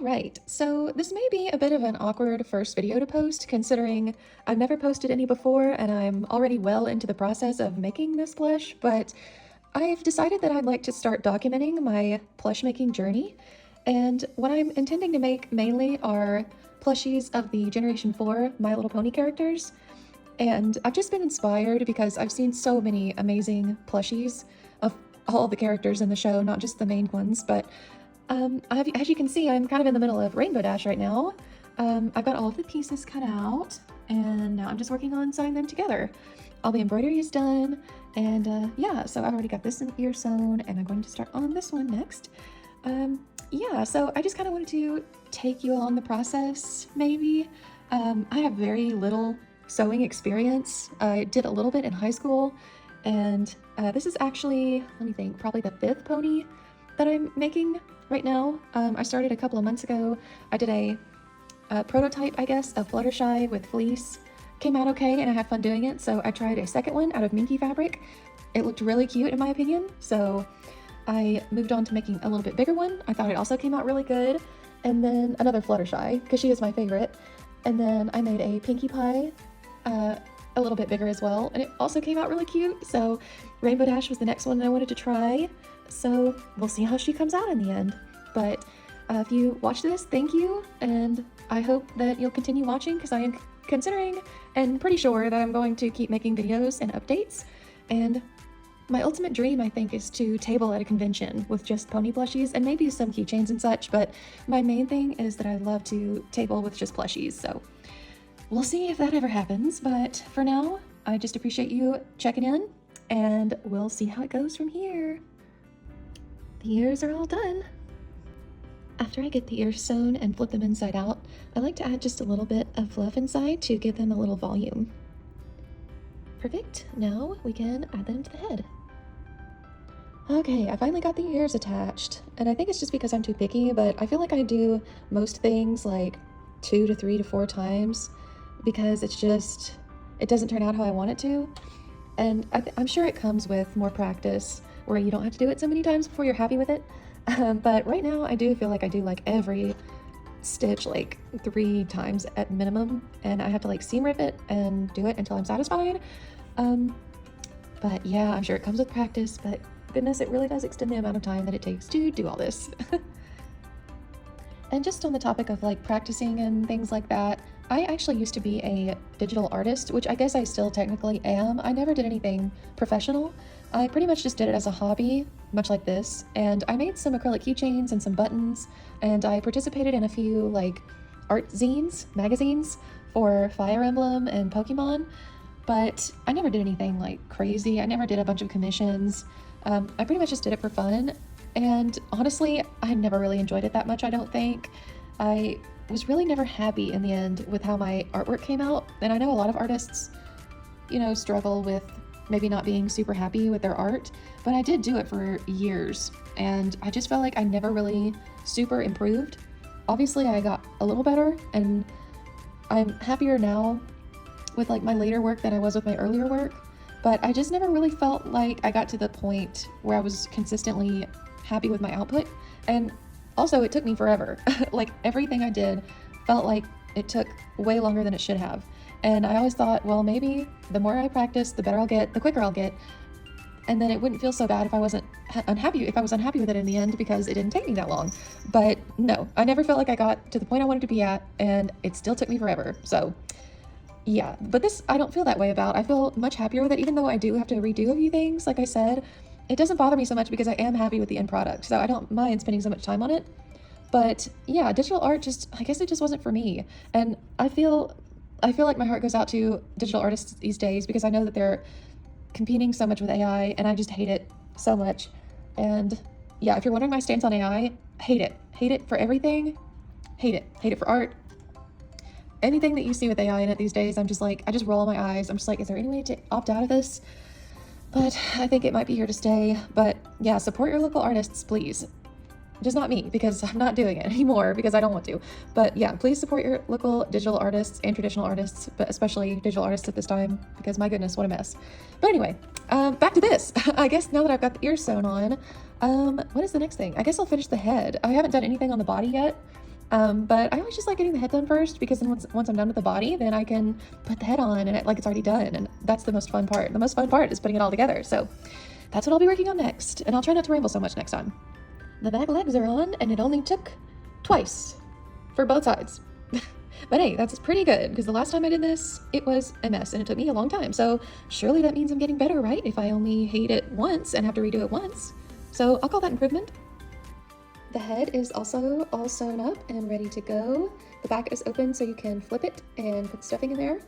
Alright, so this may be a bit of an awkward first video to post, considering I've never posted any before and I'm already well into the process of making this plush, but I've decided that I'd like to start documenting my plush making journey, and what I'm intending to make mainly are plushies of the Generation 4 My Little Pony characters, and I've just been inspired because I've seen so many amazing plushies of all the characters in the show, not just the main ones, but as you can see, I'm kind of in the middle of Rainbow Dash right now. I've got all of the pieces cut out, and now I'm just working on sewing them together. All the embroidery is done, and yeah, so I've already got this ear sewn, and I'm going to start on this one next. Yeah, so I just kind of wanted to take you along the process, maybe. I have very little sewing experience. I did a little bit in high school, and this is actually, let me think, probably the 5th pony that I'm making right now. I started a couple of months ago. I did a prototype, I guess, of Fluttershy with fleece. Came out okay, and I had fun doing it, so I tried a second one out of minky fabric. It looked really cute in my opinion, so I moved on to making a little bit bigger one. I thought it also came out really good. And then another Fluttershy, because she is my favorite. And then I made a Pinkie Pie, a little bit bigger as well, and it also came out really cute. So Rainbow Dash was the next one that I wanted to try. So we'll see how she comes out in the end. But if you watch this, thank you, and I hope that you'll continue watching, because I am considering and pretty sure that I'm going to keep making videos and updates. And my ultimate dream, I think, is to table at a convention with just pony plushies and maybe some keychains and such, but my main thing is that I love to table with just plushies, so we'll see if that ever happens. But for now, I just appreciate you checking in, and we'll see how it goes from here. The ears are all done. After I get the ears sewn and flip them inside out, I like to add just a little bit of fluff inside to give them a little volume. Perfect, now we can add them to the head. Okay, I finally got the ears attached, and I think it's just because I'm too picky, but I feel like I do most things like 2 to 3 to 4 times because it doesn't turn out how I want it to. And I'm sure it comes with more practice where you don't have to do it so many times before you're happy with it. But right now I do feel like I do like every stitch like 3 times at minimum, and I have to like seam rip it and do it until I'm satisfied. But yeah, I'm sure it comes with practice, but goodness, it really does extend the amount of time that it takes to do all this. And just on the topic of like practicing and things like that, I actually used to be a digital artist, which I guess I still technically am. I never did anything professional. I pretty much just did it as a hobby, much like this, and I made some acrylic keychains and some buttons, and I participated in a few like art zines, magazines for Fire Emblem and Pokemon, but I never did anything like crazy. I never did a bunch of commissions. I pretty much just did it for fun, and honestly, I never really enjoyed it that much, I don't think. I was really never happy in the end with how my artwork came out, and I know a lot of artists, you know, struggle with maybe not being super happy with their art, but I did do it for years, and I just felt like I never really super improved. Obviously, I got a little better, and I'm happier now with like my later work than I was with my earlier work, but I just never really felt like I got to the point where I was consistently happy with my output. And also, it took me forever. Like everything I did felt like it took way longer than it should have. And I always thought, well, maybe the more I practice, the better I'll get, the quicker I'll get. And then it wouldn't feel so bad if I wasn't unhappy with it in the end, because it didn't take me that long. But no, I never felt like I got to the point I wanted to be at, and it still took me forever. So yeah, but this I don't feel that way about. I feel much happier with it, even though I do have to redo a few things. Like I said, it doesn't bother me so much because I am happy with the end product, so I don't mind spending so much time on it. But yeah, digital art I guess it just wasn't for me. And I feel like my heart goes out to digital artists these days, because I know that they're competing so much with AI, and I just hate it so much. And yeah, if you're wondering my stance on AI, hate it. Hate it for everything. Hate it. Hate it for art. Anything that you see with AI in it these days, I'm just like, I just roll my eyes. I'm just like, is there any way to opt out of this? But I think it might be here to stay. But yeah, support your local artists, please. Just not me, because I'm not doing it anymore because I don't want to. But yeah, please support your local digital artists and traditional artists, but especially digital artists at this time, because my goodness, what a mess. But anyway, back to this. I guess now that I've got the ears sewn on, what is the next thing? I guess I'll finish the head. I haven't done anything on the body yet. But I always just like getting the head done first, because then once I'm done with the body, then I can put the head on and it's already done, and that's the most fun part. The most fun part is putting it all together, so that's what I'll be working on next, and I'll try not to ramble so much next time. The back legs are on, and it only took twice for both sides. But hey, that's pretty good, because the last time I did this, it was a mess, and it took me a long time, so surely that means I'm getting better, right? If I only hate it once and have to redo it once. So I'll call that improvement. The head is also all sewn up and ready to go. The back is open so you can flip it and put stuffing in there.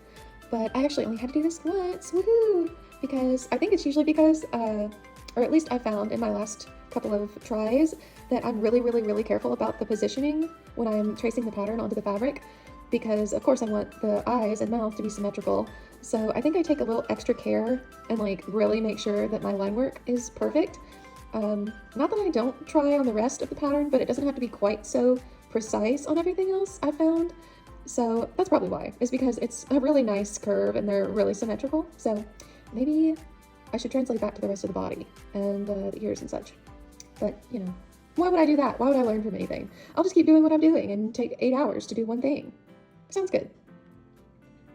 But I actually only had to do this once, woohoo! Because I think it's usually because, or at least I found in my last couple of tries, that I'm really careful about the positioning when I'm tracing the pattern onto the fabric, because of course I want the eyes and mouth to be symmetrical. So I think I take a little extra care and like really make sure that my line work is perfect. Not that I don't try on the rest of the pattern, but it doesn't have to be quite so precise on everything else, I found. So that's probably why, is because it's a really nice curve and they're really symmetrical. So maybe I should translate that to the rest of the body and the ears and such. But, you know, why would I do that? Why would I learn from anything? I'll just keep doing what I'm doing and take 8 hours to do one thing. Sounds good.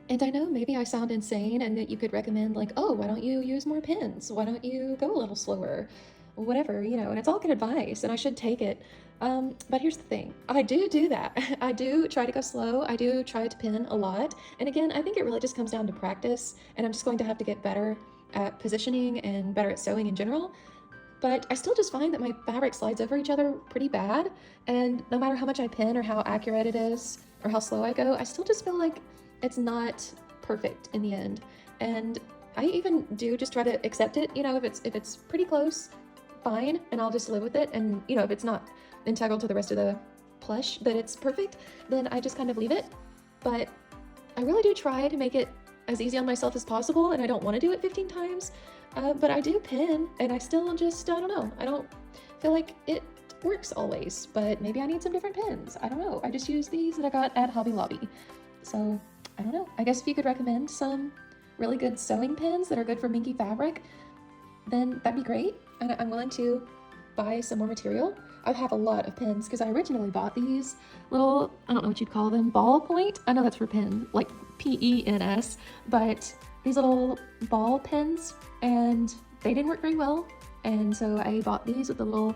And I know maybe I sound insane and that you could recommend like, oh, why don't you use more pins? Why don't you go a little slower? Whatever, you know, and it's all good advice and I should take it. But here's the thing, I do that. I do try to go slow. I do try to pin a lot. And again, I think it really just comes down to practice, and I'm just going to have to get better at positioning and better at sewing in general. But I still just find that my fabric slides over each other pretty bad. And no matter how much I pin or how accurate it is or how slow I go, I still just feel like it's not perfect in the end. And I even do just try to accept it, you know, if it's pretty close, fine, and I'll just live with it. And you know, if it's not integral to the rest of the plush that it's perfect, then I just kind of leave it. But I really do try to make it as easy on myself as possible, and I don't want to do it 15 times, but I do pin, and I still just, I don't know, I don't feel like it works always, but maybe I need some different pins. I don't know, I just use these that I got at Hobby Lobby. So I don't know, I guess if you could recommend some really good sewing pins that are good for minky fabric, then that'd be great. And I'm willing to buy some more material. I have a lot of pins because I originally bought these little, I don't know what you'd call them, ballpoint. I know that's for pin, like P-E-N-S, but these little ball pins, and they didn't work very well. And so I bought these with the little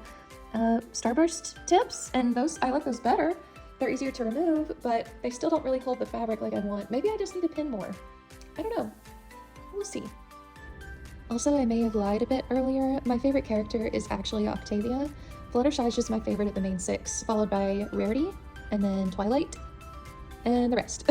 starburst tips, and those, I like those better. They're easier to remove, but they still don't really hold the fabric like I want. Maybe I just need to pin more. I don't know. We'll see. Also, I may have lied a bit earlier. My favorite character is actually Octavia. Fluttershy is just my favorite of the main 6, followed by Rarity, and then Twilight, and the rest.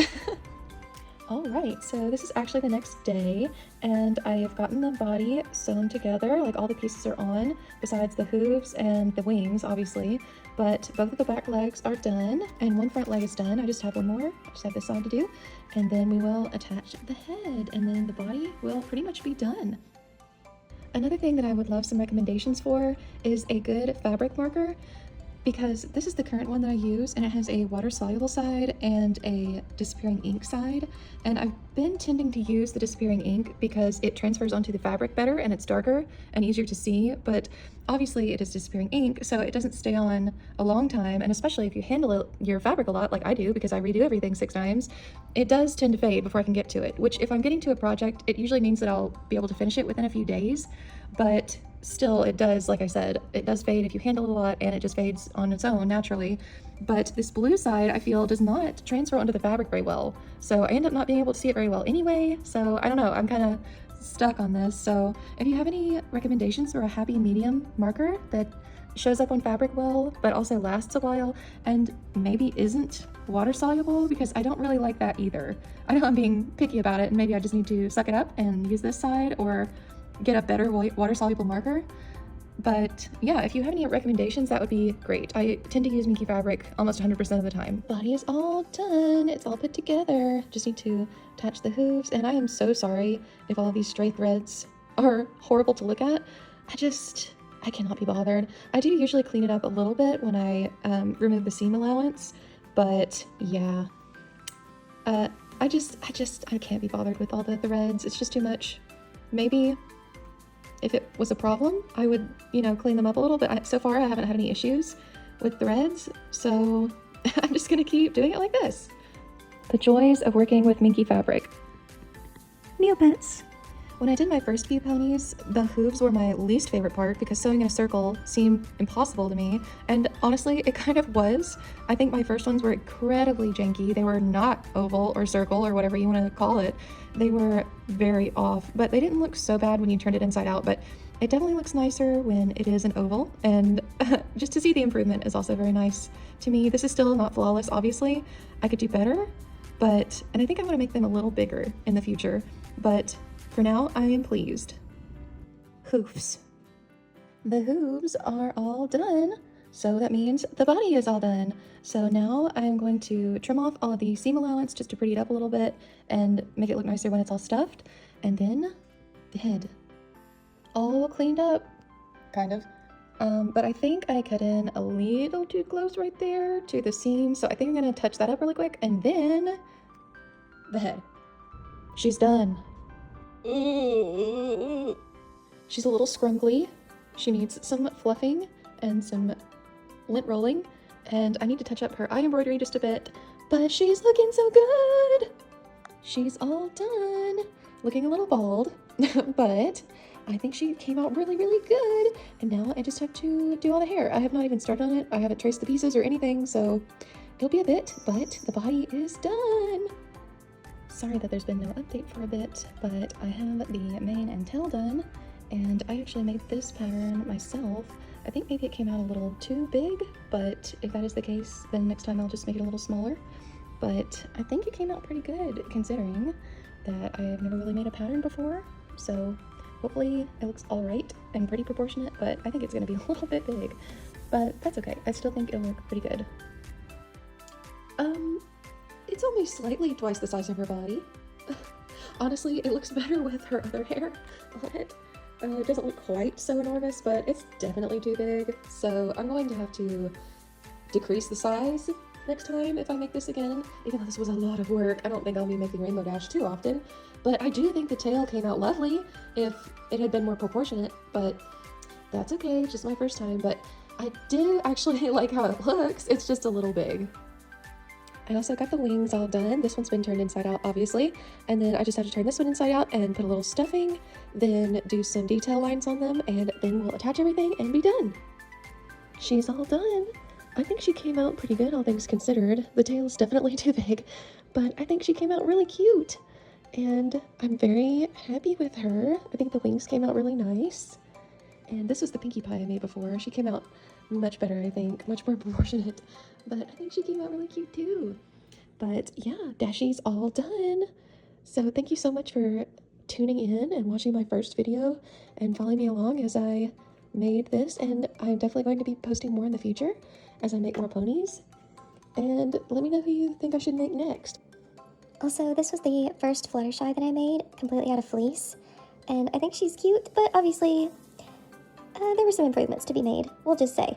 Alright, so this is actually the next day, and I have gotten the body sewn together, like all the pieces are on, besides the hooves and the wings, obviously, but both of the back legs are done, and one front leg is done. I just have one more, I just have this side to do, and then we will attach the head, and then the body will pretty much be done. Another thing that I would love some recommendations for is a good fabric marker, because this is the current one that I use, and it has a water-soluble side and a disappearing ink side, and I've been tending to use the disappearing ink because it transfers onto the fabric better and it's darker and easier to see, but obviously it is disappearing ink, so it doesn't stay on a long time, and especially if you handle your fabric a lot like I do, because I redo everything 6 times, it does tend to fade before I can get to it, which if I'm getting to a project, it usually means that I'll be able to finish it within a few days, but still, it does, like I said, it does fade if you handle it a lot, and it just fades on its own naturally. But this blue side, I feel, does not transfer onto the fabric very well. So I end up not being able to see it very well anyway. So I don't know, I'm kind of stuck on this. So if you have any recommendations for a happy medium marker that shows up on fabric well, but also lasts a while, and maybe isn't water soluble, because I don't really like that either. I know I'm being picky about it, and maybe I just need to suck it up and use this side, or get a better water-soluble marker. But yeah, if you have any recommendations, that would be great. I tend to use minky fabric almost 100% of the time. Body is all done. It's all put together. Just need to attach the hooves, and I am so sorry if all of these stray threads are horrible to look at. I cannot be bothered. I do usually clean it up a little bit when I remove the seam allowance, but yeah. I can't be bothered with all the threads. It's just too much. Maybe if it was a problem, I would, clean them up a little, but so far I haven't had any issues with threads, so I'm just gonna keep doing it like this. The joys of working with minky fabric. Neopets. When I did my first few ponies, the hooves were my least favorite part because sewing in a circle seemed impossible to me, and honestly, it kind of was. I think my first ones were incredibly janky. They were not oval or circle or whatever you want to call it. They were very off, but they didn't look so bad when you turned it inside out, but it definitely looks nicer when it is an oval, and just to see the improvement is also very nice to me. This is still not flawless, obviously. I could do better, and I think I want to make them a little bigger in the future, but for now, I am pleased. Hoofs. The hooves are all done, so that means the body is all done. So now I'm going to trim off all of the seam allowance just to pretty it up a little bit and make it look nicer when it's all stuffed. And then the head. All cleaned up, kind of. But I think I cut in a little too close right there to the seam, so I think I'm gonna touch that up really quick, and then the head. She's done. She's a little scrunkly. She needs some fluffing and some lint rolling, and I need to touch up her eye embroidery just a bit, but she's looking so good. She's all done. Looking a little bald, but I think she came out really, really good. And now I just have to do all the hair. I have not even started on it. I haven't traced the pieces or anything, so it'll be a bit, but the body is done. Sorry that there's been no update for a bit, but I have the mane and tail done, and I actually made this pattern myself. I think maybe it came out a little too big, but if that is the case, then next time I'll just make it a little smaller. But I think it came out pretty good, considering that I have never really made a pattern before, so hopefully it looks alright and pretty proportionate, but I think it's going to be a little bit big. But that's okay, I still think it'll look pretty good. It's only slightly twice the size of her body. Honestly, it looks better with her other hair on it. It doesn't look quite so enormous, but it's definitely too big. So I'm going to have to decrease the size next time if I make this again. Even though this was a lot of work, I don't think I'll be making Rainbow Dash too often. But I do think the tail came out lovely if it had been more proportionate, but that's okay, it's just my first time. But I do actually like how it looks, it's just a little big. I also got the wings all done. This one's been turned inside out, obviously. And then I just have to turn this one inside out and put a little stuffing, then do some detail lines on them, and then we'll attach everything and be done. She's all done. I think she came out pretty good, all things considered. The tail is definitely too big, but I think she came out really cute. And I'm very happy with her. I think the wings came out really nice. And this was the Pinkie Pie I made before. She came out much better, I think, much more proportionate, but I think she came out really cute too. But yeah, Dashy's all done. So thank you so much for tuning in and watching my first video and following me along as I made this, and I'm definitely going to be posting more in the future as I make more ponies. And let me know who you think I should make next. Also, this was the first Fluttershy that I made, completely out of fleece, and I think she's cute, but obviously there were some improvements to be made, we'll just say.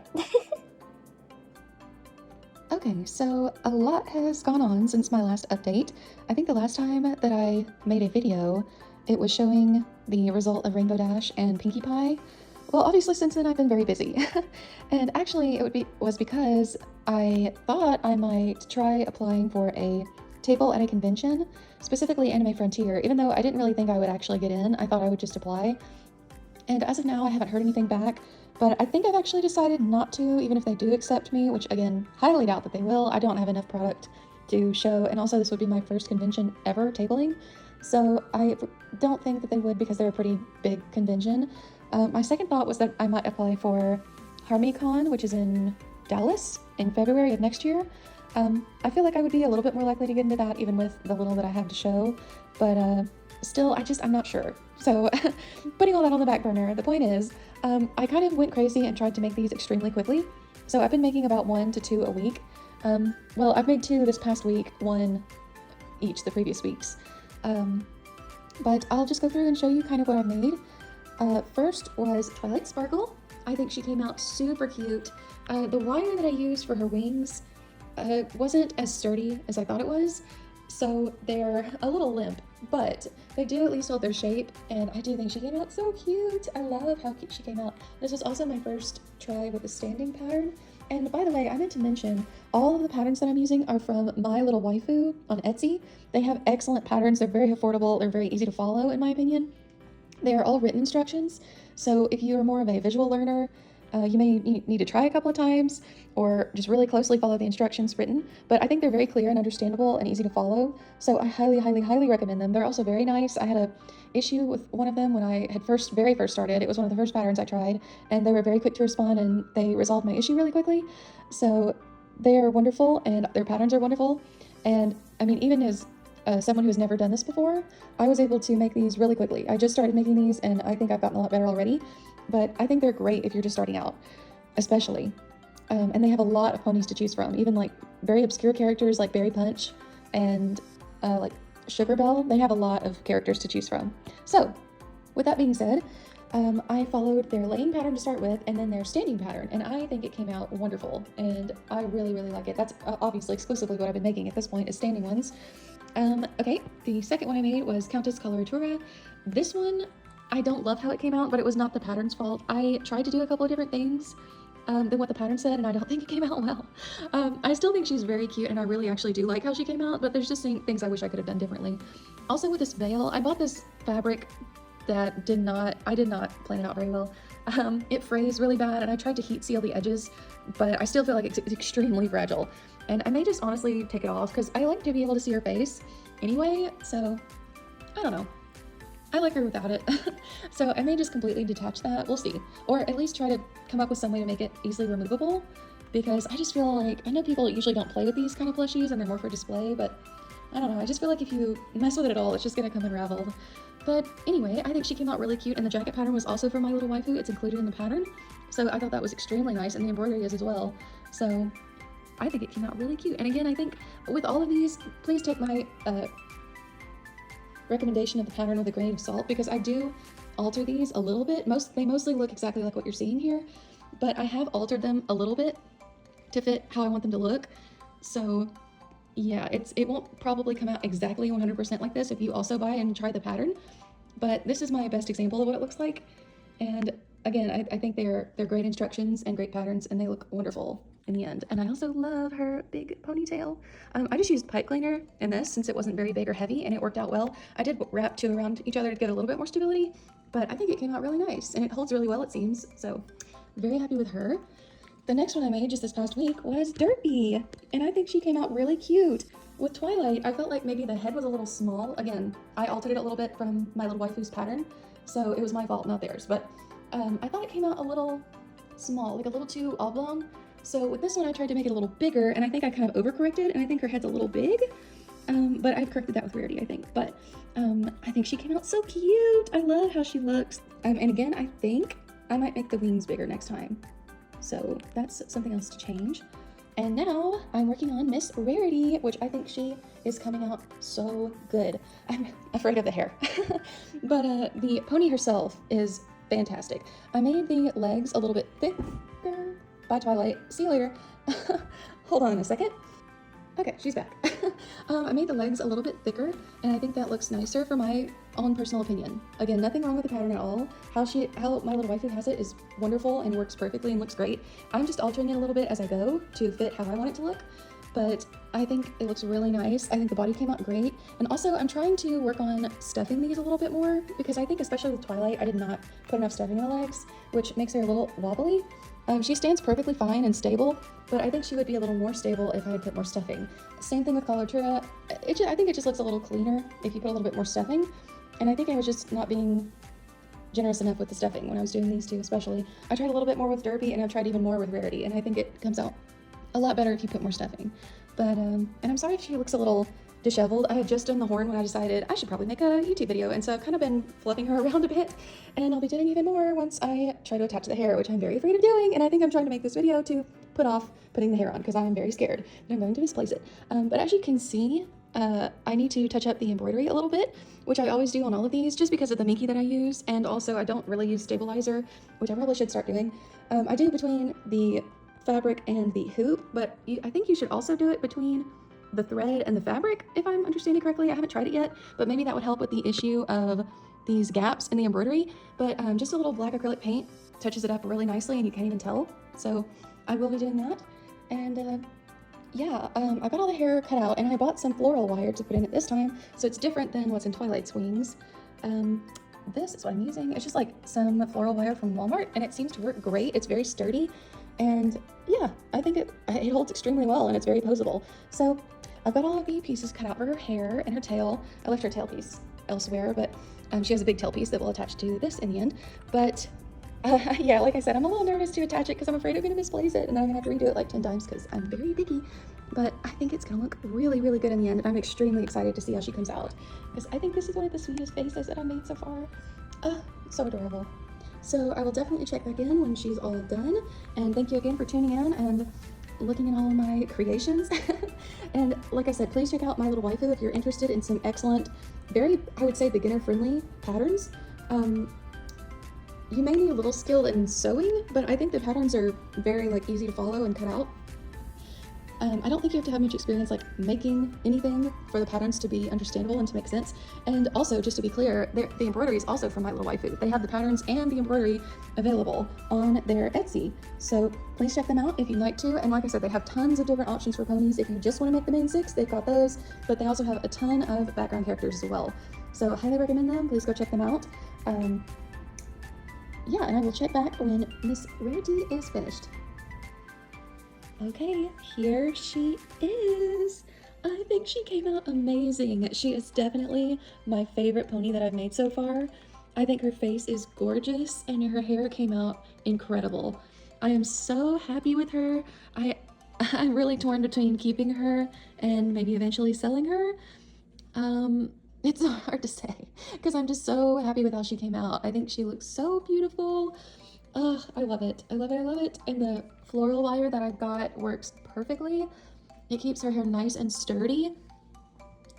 Okay, so a lot has gone on since my last update. I think the last time that I made a video, it was showing the result of Rainbow Dash and Pinkie Pie. Well, obviously since then I've been very busy. And actually it was because I thought I might try applying for a table at a convention, specifically Anime Frontier. Even though I didn't really think I would actually get in, I thought I would just apply. And as of now, I haven't heard anything back, but I think I've actually decided not to, even if they do accept me, which again, highly doubt that they will. I don't have enough product to show, and also this would be my first convention ever tabling, so I don't think that they would because they're a pretty big convention. My second thought was that I might apply for Harmonycon, which is in Dallas in February of next year. I feel like I would be a little bit more likely to get into that, even with the little that I have to show, but still, I'm not sure. So putting all that on the back burner, the point is, I kind of went crazy and tried to make these extremely quickly. So I've been making about 1 to 2 a week. Well, I've made 2 this past week, 1 each the previous weeks. But I'll just go through and show you kind of what I've made. First was Twilight Sparkle. I think she came out super cute. The wire that I used for her wings wasn't as sturdy as I thought it was, so they're a little limp, but they do at least hold their shape, and I do think she came out so cute. I love how cute she came out. This was also my first try with a standing pattern, And by the way, I meant to mention, all of the patterns that I'm using are from MyLittleWaifu on Etsy. They have excellent patterns. They're very affordable. They're very easy to follow, in my opinion. They are all written instructions. So if you are more of a visual learner, you may need to try a couple of times or just really closely follow the instructions written. But I think they're very clear and understandable and easy to follow. So I highly, highly, highly recommend them. They're also very nice. I had a issue with one of them when I had very first started. It was one of the first patterns I tried, and they were very quick to respond, and they resolved my issue really quickly. So they are wonderful, and their patterns are wonderful. And I mean, even as someone who has never done this before, I was able to make these really quickly. I just started making these, and I think I've gotten a lot better already. But I think they're great if you're just starting out, especially. And they have a lot of ponies to choose from, even like very obscure characters like Berry Punch and like Sugar Bell. They have a lot of characters to choose from. So, with that being said, I followed their laying pattern to start with, and then their standing pattern, and I think it came out wonderful, and I really, really like it. That's obviously exclusively what I've been making at this point, is standing ones. Okay, the second one I made was Countess Coloratura. This one, I don't love how it came out, but it was not the pattern's fault. I tried to do a couple of different things than what the pattern said, and I don't think it came out well. I still think she's very cute, and I really actually do like how she came out, but there's just things I wish I could have done differently. Also with this veil, I bought this fabric that I did not plan it out very well. It frays really bad, and I tried to heat seal the edges, but I still feel like it's extremely fragile. And I may just honestly take it off, because I like to be able to see her face anyway, so I don't know. I like her without it. So I may just completely detach that. We'll see. Or at least try to come up with some way to make it easily removable, because I just feel like, I know people usually don't play with these kind of plushies and they're more for display, but I don't know. I just feel like if you mess with it at all, it's just going to come unraveled. But anyway, I think she came out really cute, and the jacket pattern was also from MyLittleWaifu. It's included in the pattern. So I thought that was extremely nice, and the embroidery is as well. So I think it came out really cute. And again, I think with all of these, please take my recommendation of the pattern with a grain of salt, because I do alter these a little bit. They mostly look exactly like what you're seeing here, but I have altered them a little bit to fit how I want them to look. So yeah, it won't probably come out exactly 100% like this if you also buy and try the pattern, but this is my best example of what it looks like. And again, I think they're great instructions and great patterns, and they look wonderful in the end. And I also love her big ponytail. I just used pipe cleaner in this since it wasn't very big or heavy, and it worked out well. I did wrap two around each other to get a little bit more stability, but I think it came out really nice, and it holds really well, it seems. So very happy with her. The next one I made just this past week was Derpy, and I think she came out really cute. With Twilight, I felt like maybe the head was a little small. Again, I altered it a little bit from MyLittleWaifu's pattern, so it was my fault, not theirs. But I thought it came out a little small, like a little too oblong. So with this one, I tried to make it a little bigger, and I think I kind of overcorrected, and I think her head's a little big. But I've corrected that with Rarity, I think. But I think she came out so cute. I love how she looks. And again, I think I might make the wings bigger next time. So that's something else to change. And now I'm working on Miss Rarity, which I think she is coming out so good. I'm afraid of the hair. But the pony herself is fantastic. I made the legs a little bit thicker. Bye, Twilight. See you later. Hold on a second. Okay, she's back. I made the legs a little bit thicker, and I think that looks nicer for my own personal opinion. Again, nothing wrong with the pattern at all. How MyLittleWaifu has it is wonderful and works perfectly and looks great. I'm just altering it a little bit as I go to fit how I want it to look, but I think it looks really nice. I think the body came out great. And also, I'm trying to work on stuffing these a little bit more, because I think especially with Twilight, I did not put enough stuffing in the legs, which makes her a little wobbly. She stands perfectly fine and stable, but I think she would be a little more stable if I had put more stuffing. Same thing with Coloratura. I think it just looks a little cleaner if you put a little bit more stuffing, and I think I was just not being generous enough with the stuffing when I was doing these two especially. I tried a little bit more with Derpy, and I've tried even more with Rarity, and I think it comes out a lot better if you put more stuffing. But, and I'm sorry if she looks a little disheveled. I had just done the horn when I decided I should probably make a YouTube video, and so I've kind of been fluffing her around a bit, and I'll be doing even more once I try to attach the hair, which I'm very afraid of doing, and I think I'm trying to make this video to put off putting the hair on, because I'm very scared that I'm going to misplace it. But as you can see, I need to touch up the embroidery a little bit, which I always do on all of these, just because of the minky that I use, and also I don't really use stabilizer, which I probably should start doing. I do between the fabric and the hoop, but I think you should also do it between the thread and the fabric, if I'm understanding correctly. I haven't tried it yet, but maybe that would help with the issue of these gaps in the embroidery. But just a little black acrylic paint touches it up really nicely, and you can't even tell. So I will be doing that. And yeah, I got all the hair cut out, and I bought some floral wire to put in it this time, so it's different than what's in Twilight's wings. This is what I'm using. It's just like some floral wire from Walmart, and it seems to work great. It's very sturdy, and yeah, I think it holds extremely well, and it's very posable. So I've got all of the pieces cut out for her hair and her tail. I left her tail piece elsewhere, but she has a big tail piece that will attach to this in the end. But yeah, like I said, I'm a little nervous to attach it because I'm afraid I'm going to misplace it, and I'm going to have to redo it like 10 times because I'm very picky. But I think it's going to look really, really good in the end, and I'm extremely excited to see how she comes out because I think this is one of the sweetest faces that I've made so far. So adorable. So I will definitely check back in when she's all done, and thank you again for tuning in and looking at all of my creations. And like I said, please check out MyLittleWaifu if you're interested in some excellent, very, I would say, beginner-friendly patterns. You may need a little skill in sewing, but I think the patterns are very easy to follow and cut out. I don't think you have to have much experience making anything for the patterns to be understandable and to make sense. And also, just to be clear, the embroidery is also from MyLittleWaifu. They have the patterns and the embroidery available on their Etsy. So please check them out if you'd like to. And like I said, they have tons of different options for ponies. If you just want to make the main 6, they've got those, but they also have a ton of background characters as well. So I highly recommend them. Please go check them out. Yeah, and I will check back when Miss Rarity is finished. Okay, here she is. I think she came out amazing. She is definitely my favorite pony that I've made so far. I think her face is gorgeous and her hair came out incredible. I am so happy with her. I'm really torn between keeping her and maybe eventually selling her. It's hard to say because I'm just so happy with how she came out. I think she looks so beautiful. I love it. I love it. I love it. And the floral wire that I've got works perfectly. It keeps her hair nice and sturdy.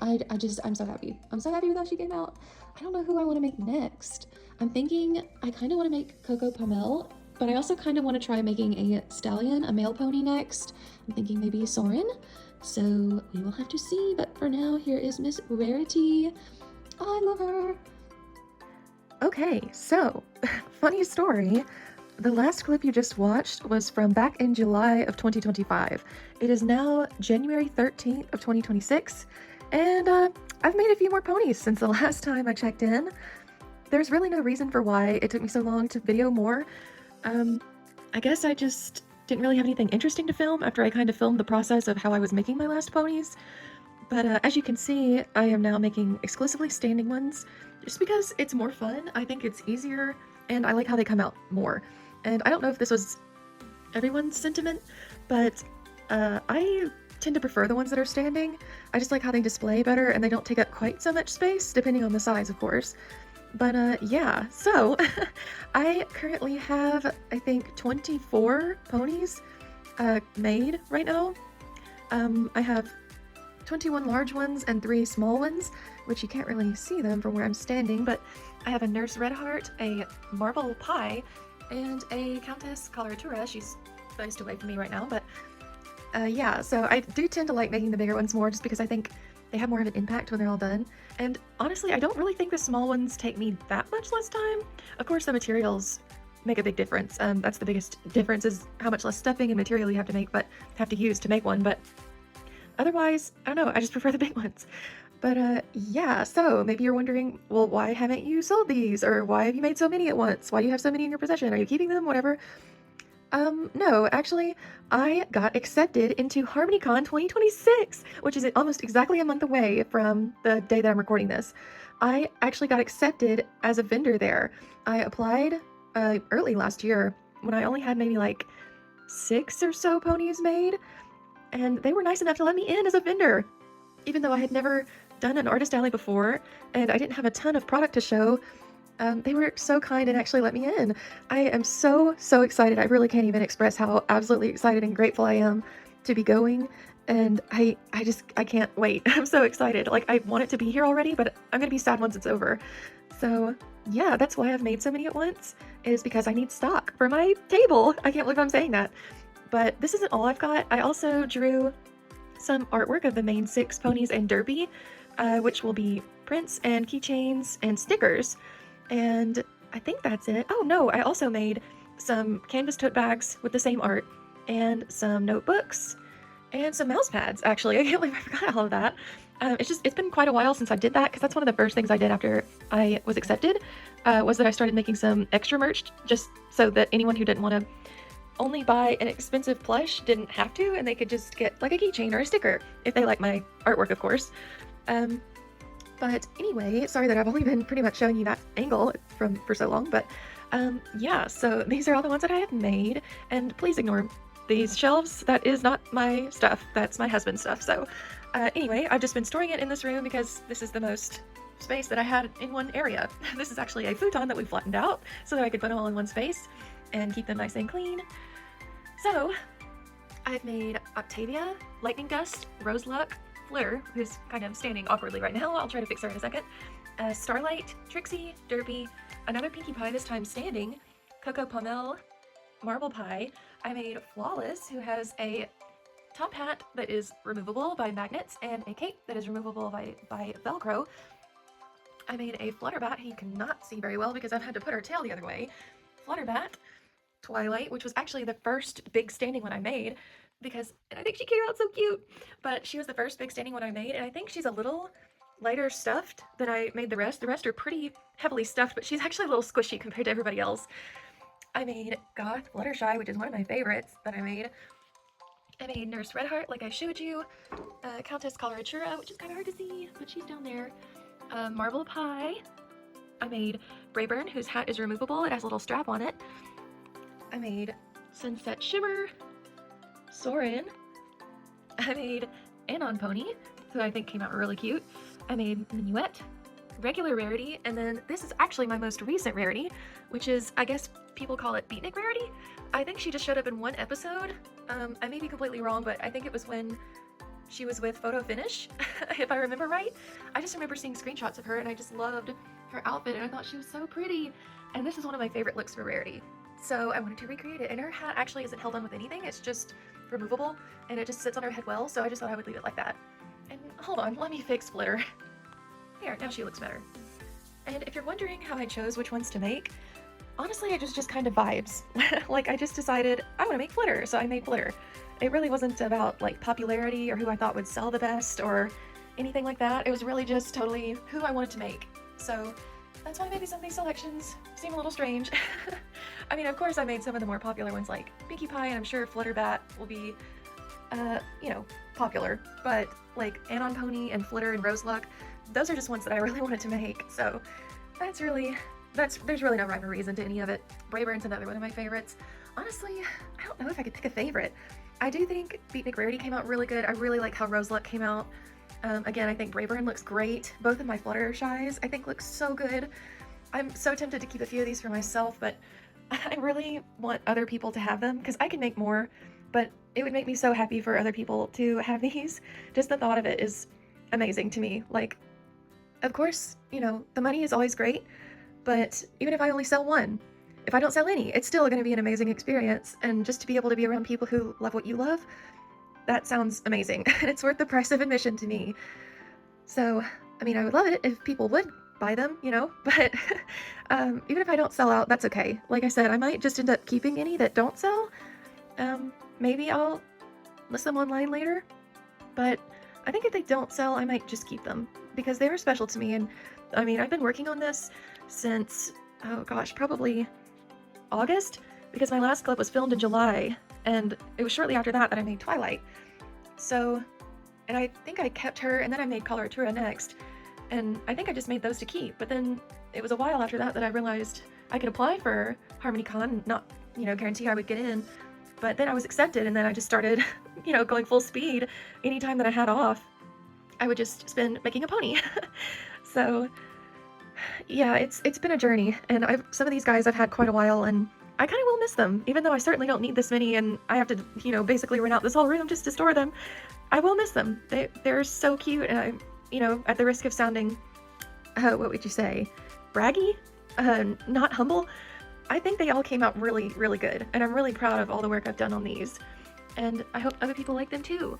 I'm so happy. I'm so happy with how she came out. I don't know who I want to make next. I'm thinking I kind of want to make Coco Pomel, but I also kind of want to try making a stallion, a male pony next. I'm thinking maybe Soren. So we will have to see, but for now, here is Miss Rarity. Oh, I love her. Okay, so, funny story. The last clip you just watched was from back in July of 2025. It is now January 13th of 2026, and I've made a few more ponies since the last time I checked in. There's really no reason for why it took me so long to video more. I guess I just didn't really have anything interesting to film after I kind of filmed the process of how I was making my last ponies. But as you can see, I am now making exclusively standing ones, just because it's more fun. I think it's easier, and I like how they come out more. And I don't know if this was everyone's sentiment, but I tend to prefer the ones that are standing. I just like how they display better, and they don't take up quite so much space, depending on the size, of course. But yeah, so I currently have, I think, 24 ponies made right now. I have 21 large ones and 3 small ones, which you can't really see them from where I'm standing, but I have a Nurse Redheart, a Marble Pie, and a Countess Coloratura. She's faced away from me right now, but yeah, so I do tend to like making the bigger ones more just because I think they have more of an impact when they're all done. And honestly, I don't really think the small ones take me that much less time. Of course, the materials make a big difference. That's the biggest difference, is how much less stuffing and material you have to use to make one. But otherwise, I don't know, I just prefer the big ones. But yeah, so maybe you're wondering, well, why haven't you sold these? Or why have you made so many at once? Why do you have so many in your possession? Are you keeping them? Whatever. No, actually, I got accepted into Harmonycon 2026, which is almost exactly a month away from the day that I'm recording this. I actually got accepted as a vendor there. I applied early last year when I only had maybe like 6 or so ponies made, and they were nice enough to let me in as a vendor, even though I had never done an artist alley before and I didn't have a ton of product to show. They were so kind and actually let me in. I am so excited. I really can't even express how absolutely excited and grateful I am to be going. And I can't wait. I'm so excited. Like, I want it to be here already, but I'm gonna be sad once it's over. So yeah, that's why I've made so many at once, is because I need stock for my table. I can't believe I'm saying that. But this isn't all I've got. I also drew some artwork of the main 6 ponies and Derby, which will be prints and keychains and stickers. And I think that's it. Oh no, I also made some canvas tote bags with the same art and some notebooks, and some mouse pads, actually. I can't believe I forgot all of that. It's been quite a while since I did that, because that's one of the first things I did after I was accepted, was that I started making some extra merch, just so that anyone who didn't want to only buy an expensive plush didn't have to, and they could just get like a keychain or a sticker, if they like my artwork, of course. But anyway, sorry that I've only been pretty much showing you that angle for so long, but yeah, so these are all the ones that I have made, and please ignore these shelves. That is not my stuff, that's my husband's stuff. So anyway, I've just been storing it in this room because this is the most space that I had in one area. This is actually a futon that we flattened out so that I could put them all in one space and keep them nice and clean. So I've made Octavia, Lightning Dust, Roseluck, Flitter, who's kind of standing awkwardly right now. I'll try to fix her in a second. Starlight, Trixie, Derpy, another Pinkie Pie, this time standing, Coco Pommel, Marble Pie. I made Flawless, who has a top hat that is removable by magnets and a cape that is removable by Velcro. I made a Flutterbat, who you cannot see very well because I've had to put her tail the other way. Flutterbat, Twilight, which was actually the first big standing one I made, because I think she came out so cute, but she was the first big standing one I made, and I think she's a little lighter stuffed than I made the rest. The rest are pretty heavily stuffed, but she's actually a little squishy compared to everybody else. I made Goth Fluttershy, which is one of my favorites that I made. I made Nurse Redheart, like I showed you. Countess Coloratura, which is kind of hard to see, but she's down there. Marble Pie. I made Braeburn, whose hat is removable. It has a little strap on it. I made Sunset Shimmer. Soren. I made Anon Pony, who I think came out really cute. I made Minuet, regular Rarity, and then this is actually my most recent Rarity, which is, I guess people call it Beatnik Rarity. I think she just showed up in one episode. I may be completely wrong, but I think it was when she was with Photo Finish, if I remember right. I just remember seeing screenshots of her, and I just loved her outfit, and I thought she was so pretty. And this is one of my favorite looks for Rarity. So I wanted to recreate it, and her hat actually isn't held on with anything. It's just removable, and it just sits on her head well, so I just thought I would leave it like that. And hold on, let me fix Flitter. There, now she looks better. And if you're wondering how I chose which ones to make, honestly, it was just kind of vibes. Like, I just decided I want to make Flitter, so I made Flitter. It really wasn't about like popularity or who I thought would sell the best or anything like that. It was really just totally who I wanted to make. So that's why maybe some of these selections seem a little strange. I mean, of course I made some of the more popular ones like Pinkie Pie, and I'm sure Flutterbat will be, you know, popular. But like Anon Pony and Flitter and Roseluck, those are just ones that I really wanted to make. So there's really no rhyme or reason to any of it. Braeburn's another one of my favorites. Honestly, I don't know if I could pick a favorite. I do think Beatnik Rarity came out really good. I really like how Roseluck came out. Again, I think Braeburn looks great. Both of my Fluttershies, I think, look so good. I'm so tempted to keep a few of these for myself, but I really want other people to have them, because I can make more, but it would make me so happy for other people to have these. Just the thought of it is amazing to me. Like, of course, you know, the money is always great, but even if I only sell one, if I don't sell any, it's still going to be an amazing experience. And just to be able to be around people who love what you love, that sounds amazing. And it's worth the price of admission to me. So, I mean, I would love it if people would buy them, you know, but even if I don't sell out, that's okay. Like I said, I might just end up keeping any that don't sell. Maybe I'll list them online later, but I think if they don't sell, I might just keep them because they are special to me. And I mean, I've been working on this since, oh gosh, probably August, because my last clip was filmed in July, and it was shortly after that I made Twilight. So, and I think I kept her, and then I made Coloratura next, and I think I just made those to keep. But then it was a while after that that I realized I could apply for Harmonycon, not, you know, guarantee I would get in. But then I was accepted, and then I just started, you know, going full speed. Anytime that I had off, I would just spend making a pony. So yeah, it's been a journey, and some of these guys I've had quite a while, and I kind of will miss them, even though I certainly don't need this many, and I have to, you know, basically rent out this whole room just to store them. I will miss them. They're so cute, and I'm, you know, at the risk of sounding, what would you say, braggy, not humble, I think they all came out really, really good, and I'm really proud of all the work I've done on these, and I hope other people like them too.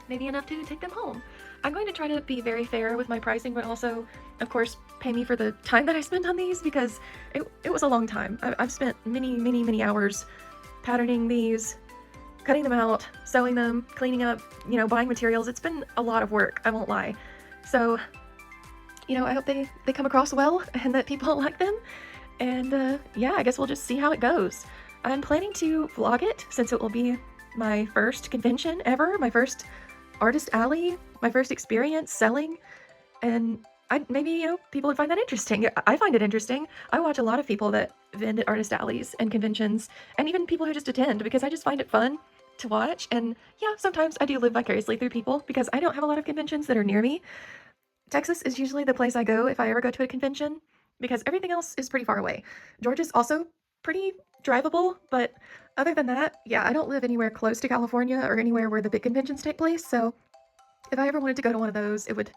Maybe enough to take them home. I'm going to try to be very fair with my pricing, but also, of course, pay me for the time that I spent on these, because it was a long time. I've spent many, many, many hours patterning these, cutting them out, sewing them, cleaning up, you know, buying materials. It's been a lot of work, I won't lie. So, you know, I hope they come across well and that people like them. And yeah, I guess we'll just see how it goes. I'm planning to vlog it since it will be my first convention ever, my first artist alley, my first experience selling, and maybe, you know, people would find that interesting. I find it interesting. I watch a lot of people that vend at artist alleys and conventions, and even people who just attend, because I just find it fun to watch. And yeah, sometimes I do live vicariously through people because I don't have a lot of conventions that are near me. Texas is usually the place I go if I ever go to a convention, because everything else is pretty far away. Georgia's also pretty drivable, but other than that, yeah, I don't live anywhere close to California or anywhere where the big conventions take place, so if I ever wanted to go to one of those, it would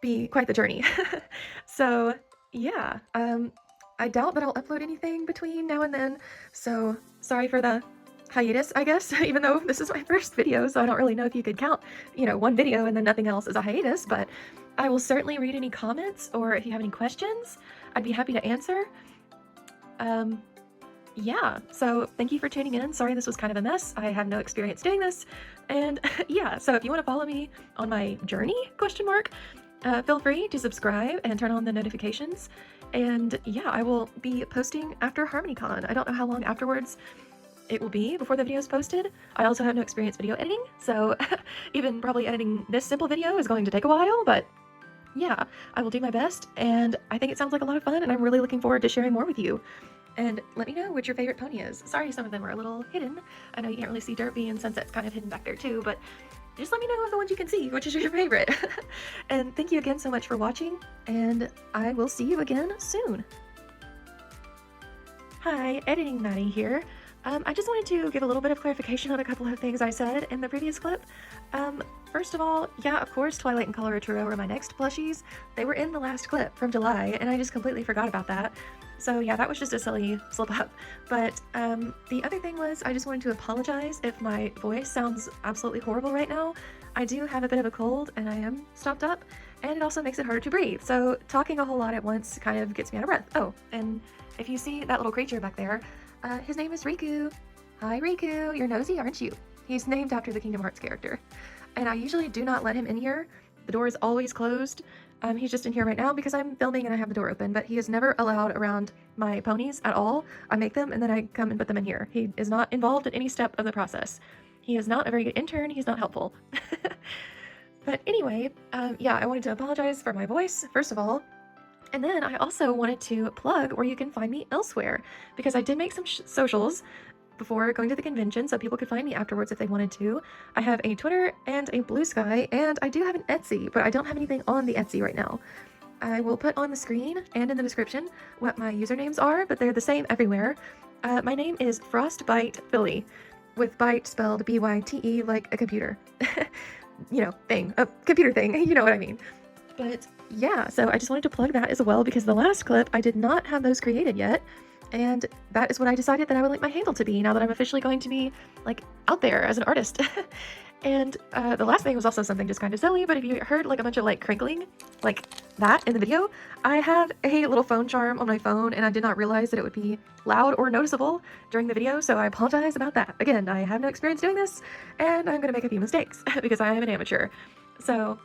be quite the journey. So yeah, I doubt that I'll upload anything between now and then, so sorry for the hiatus, I guess, even though this is my first video, so I don't really know if you could count, you know, one video and then nothing else as a hiatus, but I will certainly read any comments, or if you have any questions, I'd be happy to answer. Yeah, so thank you for tuning in. Sorry this was kind of a mess. I have no experience doing this. And yeah, so if you want to follow me on my journey, feel free to subscribe and turn on the notifications. And yeah, I will be posting after Harmonycon. I don't know how long afterwards it will be before the video is posted. I also have no experience video editing, so even probably editing this simple video is going to take a while, but yeah, I will do my best, and I think it sounds like a lot of fun, and I'm really looking forward to sharing more with you. And let me know what your favorite pony is. Sorry some of them are a little hidden. I know you can't really see Derpy, and Sunset's kind of hidden back there too, but just let me know of the ones you can see, which is your favorite. And thank you again so much for watching, and I will see you again soon. Hi, Editing Maddie here. I just wanted to give a little bit of clarification on a couple of things I said in the previous clip. First of all, yeah, of course, Twilight and Coloratura were my next plushies. They were in the last clip from July, and I just completely forgot about that. So yeah, that was just a silly slip up. But the other thing was, I just wanted to apologize if my voice sounds absolutely horrible right now. I do have a bit of a cold, and I am stopped up, and it also makes it harder to breathe. So talking a whole lot at once kind of gets me out of breath. Oh, and if you see that little creature back there, his name is Riku. Hi Riku, you're nosy, aren't you? He's named after the Kingdom Hearts character. And I usually do not let him in here. The door is always closed. He's just in here right now because I'm filming and I have the door open, but he is never allowed around my ponies at all. I make them and then I come and put them in here. He is not involved in any step of the process. He is not a very good intern. He's not helpful. But anyway, yeah, I wanted to apologize for my voice, first of all. And then I also wanted to plug where you can find me elsewhere, because I did make some socials before going to the convention so people could find me afterwards if they wanted to. I have a Twitter and a Bluesky, and I do have an Etsy, but I don't have anything on the Etsy right now. I will put on the screen and in the description what my usernames are, but they're the same everywhere. My name is FrostbyteFilly, with byte spelled B-Y-T-E, like a computer. You know, thing, a computer thing, you know what I mean. But yeah, so I just wanted to plug that as well, because the last clip, I did not have those created yet. And that is what I decided that I would like my handle to be now that I'm officially going to be, like, out there as an artist. And the last thing was also something just kind of silly, but if you heard, like, a bunch of, like, crinkling, like that in the video, I have a little phone charm on my phone, and I did not realize that it would be loud or noticeable during the video, so I apologize about that. Again, I have no experience doing this, and I'm going to make a few mistakes, because I am an amateur. So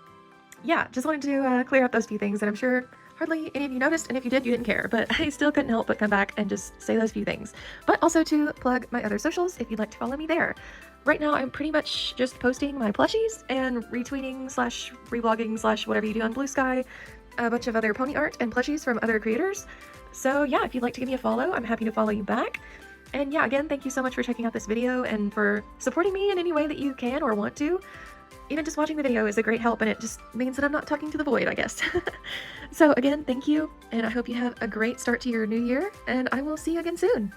yeah, just wanted to clear up those few things that I'm sure hardly any of you noticed, and if you did, you didn't care, but I still couldn't help but come back and just say those few things. But also to plug my other socials if you'd like to follow me there. Right now, I'm pretty much just posting my plushies and retweeting / reblogging / whatever you do on Bluesky, a bunch of other pony art and plushies from other creators. So yeah, if you'd like to give me a follow, I'm happy to follow you back. And yeah, again, thank you so much for checking out this video and for supporting me in any way that you can or want to. Even just watching the video is a great help, and it just means that I'm not talking to the void, I guess. So again, thank you, and I hope you have a great start to your new year, and I will see you again soon.